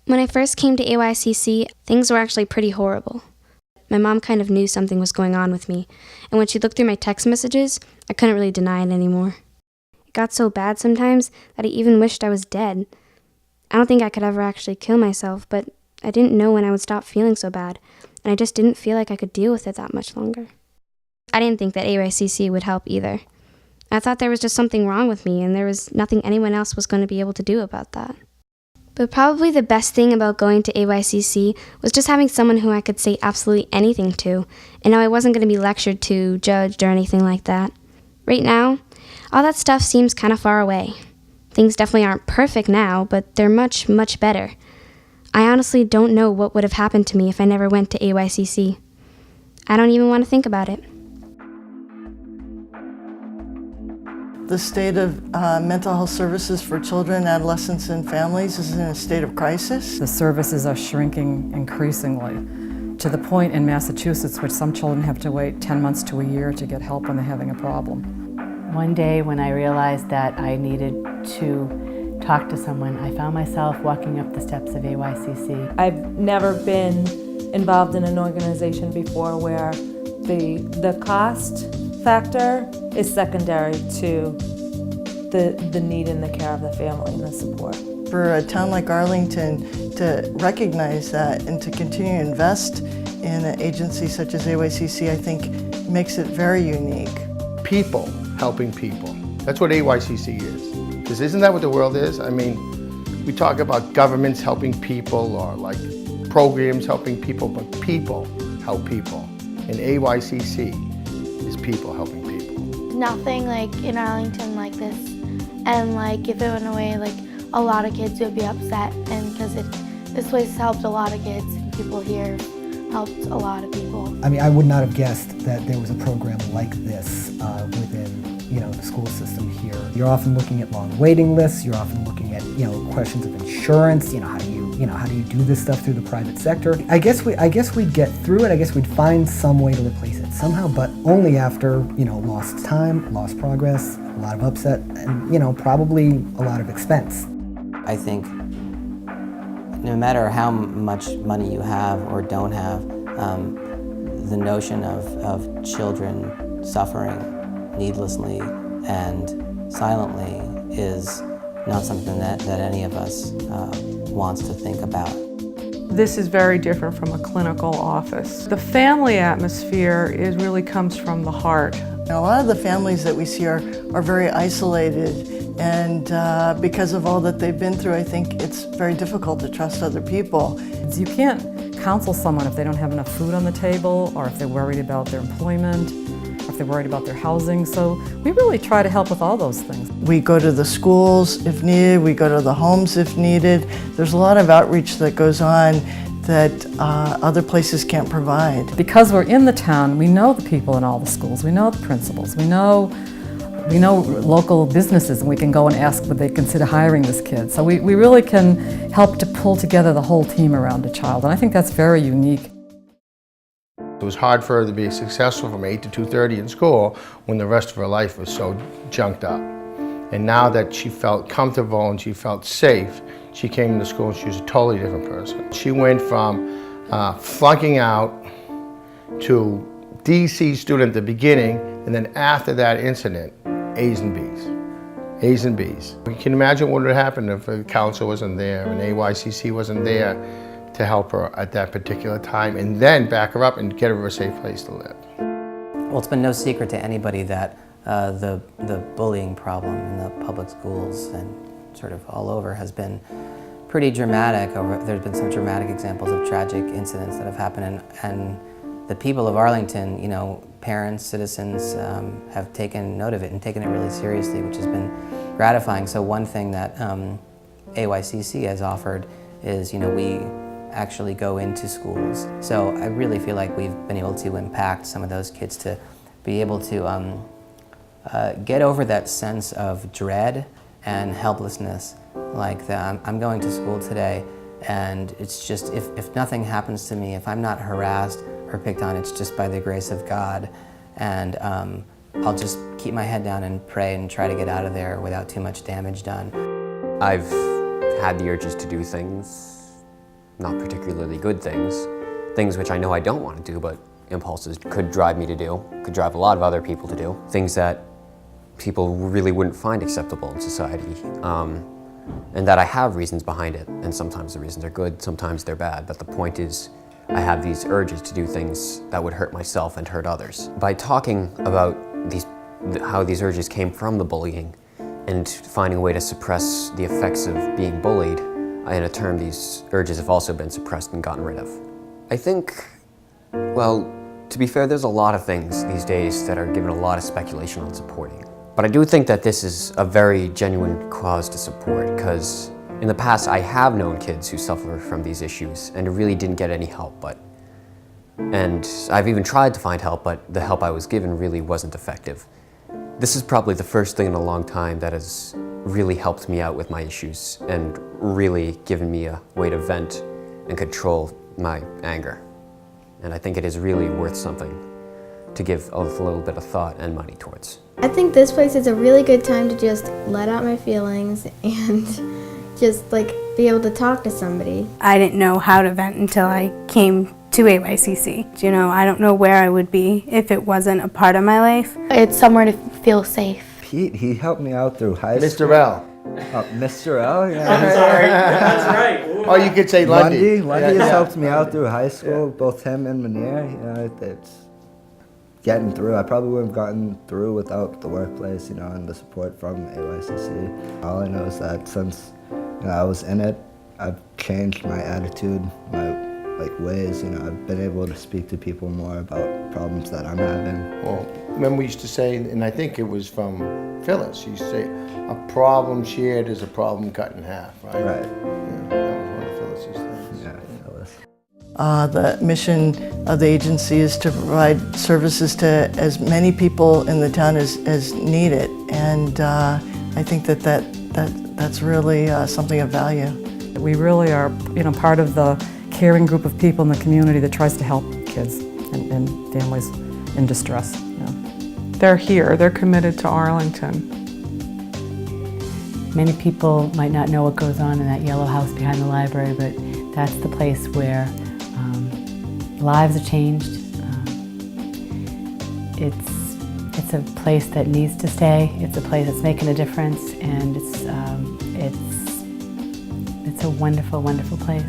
When I first came to AYCC, things were actually pretty horrible. My mom kind of knew something was going on with me, and when she looked through my text messages, I couldn't really deny it anymore. It got so bad sometimes that I even wished I was dead. I don't think I could ever actually kill myself, but I didn't know when I would stop feeling so bad, and I just didn't feel like I could deal with it that much longer. I didn't think that AYCC would help either. I thought there was just something wrong with me, and there was nothing anyone else was going to be able to do about that. But probably the best thing about going to AYCC was just having someone who I could say absolutely anything to, and know I wasn't going to be lectured to, judged, or anything like that. Right now, all that stuff seems kind of far away. Things definitely aren't perfect now, but they're much, much better. I honestly don't know what would have happened to me if I never went to AYCC. I don't even want to think about it. The state of mental health services for children, adolescents, and families is in a state of crisis. The services are shrinking increasingly to the point in Massachusetts which some children have to wait 10 months to a year to get help when they're having a problem. One day when I realized that I needed to talk to someone, I found myself walking up the steps of AYCC. I've never been involved in an organization before where the cost factor is secondary to the need and the care of the family and the support. For a town like Arlington to recognize that and to continue to invest in an agency such as AYCC, I think makes it very unique. People helping people. That's what AYCC is. Because isn't that what the world is? I mean, we talk about governments helping people or like programs helping people, but people help people. And AYCC is people helping people. Nothing like in Arlington like this, and like if it went away, like a lot of kids would be upset, and because this place helped a lot of kids, and people here helped a lot of people. I mean, I would not have guessed that there was a program like this within the school system here. You're often looking at long waiting lists. You're often looking at questions of insurance. How do you do this stuff through the private sector? I guess we'd get through it. I guess we'd find some way to replace it somehow, but only after lost time, lost progress, a lot of upset, and probably a lot of expense. I think no matter how much money you have or don't have, the notion of children suffering needlessly and silently is not something that any of us wants to think about. This is very different from a clinical office. The family atmosphere really comes from the heart. A lot of the families that we see are very isolated, and because of all that they've been through, I think it's very difficult to trust other people. You can't counsel someone if they don't have enough food on the table, or if they're worried about their employment, or if they're worried about their housing. So we really try to help with all those things. We go to the schools if needed, we go to the homes if needed. There's a lot of outreach that goes on that other places can't provide. Because we're in the town, we know the people in all the schools, we know the principals, we know local businesses, and we can go and ask would they consider hiring this kid. So we really can help to pull together the whole team around a child, and I think that's very unique. It was hard for her to be successful from 8 to 2:30 in school when the rest of her life was so junked up. And now that she felt comfortable and she felt safe, she came into school and she was a totally different person. She went from flunking out to DC student at the beginning, and then after that incident, A's and B's. A's and B's. You can imagine what would have happened if the council wasn't there and AYCC wasn't there to help her at that particular time, and then back her up and get her a safe place to live. Well, it's been no secret to anybody that the bullying problem in the public schools and sort of all over has been pretty dramatic. There's been some dramatic examples of tragic incidents that have happened, and the people of Arlington, parents, citizens, have taken note of it and taken it really seriously, which has been gratifying. So one thing that AYCC has offered is, we actually go into schools. So I really feel like we've been able to impact some of those kids to be able to get over that sense of dread and helplessness. Like I'm going to school today, and it's just, if nothing happens to me, if I'm not harassed or picked on, it's just by the grace of God. And I'll just keep my head down and pray and try to get out of there without too much damage done. I've had the urges to do things not particularly good things, things which I know I don't want to do, but impulses could drive me to do, could drive a lot of other people to do, things that people really wouldn't find acceptable in society, and that I have reasons behind it, and sometimes the reasons are good, sometimes they're bad, but the point is I have these urges to do things that would hurt myself and hurt others. By talking about how these urges came from the bullying and finding a way to suppress the effects of being bullied, in a term, these urges have also been suppressed and gotten rid of. I think, well, to be fair, there's a lot of things these days that are given a lot of speculation on supporting. But I do think that this is a very genuine cause to support, because in the past I have known kids who suffer from these issues and really didn't get any help, and I've even tried to find help, but the help I was given really wasn't effective. This is probably the first thing in a long time that has really helped me out with my issues and really given me a way to vent and control my anger. And I think it is really worth something to give a little bit of thought and money towards. I think this place is a really good time to just let out my feelings and just like be able to talk to somebody. I didn't know how to vent until I came to AYCC. You know, I don't know where I would be if it wasn't a part of my life. It's somewhere to feel safe. Pete, he helped me out through high school. Mr. L. Mr. L, yeah. I'm sorry, that's right. Or you could say Lundy. Lundy has helped me out through high school, both him and Manier. You know, it's getting through. I probably wouldn't have gotten through without the workplace, you know, and the support from AYCC. All I know is that since I was in it, I've changed my attitude, my ways. You know, I've been able to speak to people more about problems that I'm having. Well, remember we used to say, and I think it was from Phyllis, she used to say, a problem shared is a problem cut in half, right? Right. Yeah, that was one of Phyllis's things. Yeah, Phyllis. The mission of the agency is to provide services to as many people in the town as need it, and I think that's really something of value. We really are, part of the caring group of people in the community that tries to help kids and families in distress. They're here, they're committed to Arlington. Many people might not know what goes on in that yellow house behind the library, but that's the place where lives are changed. It's a place that needs to stay. It's a place that's making a difference, and it's a wonderful, wonderful place.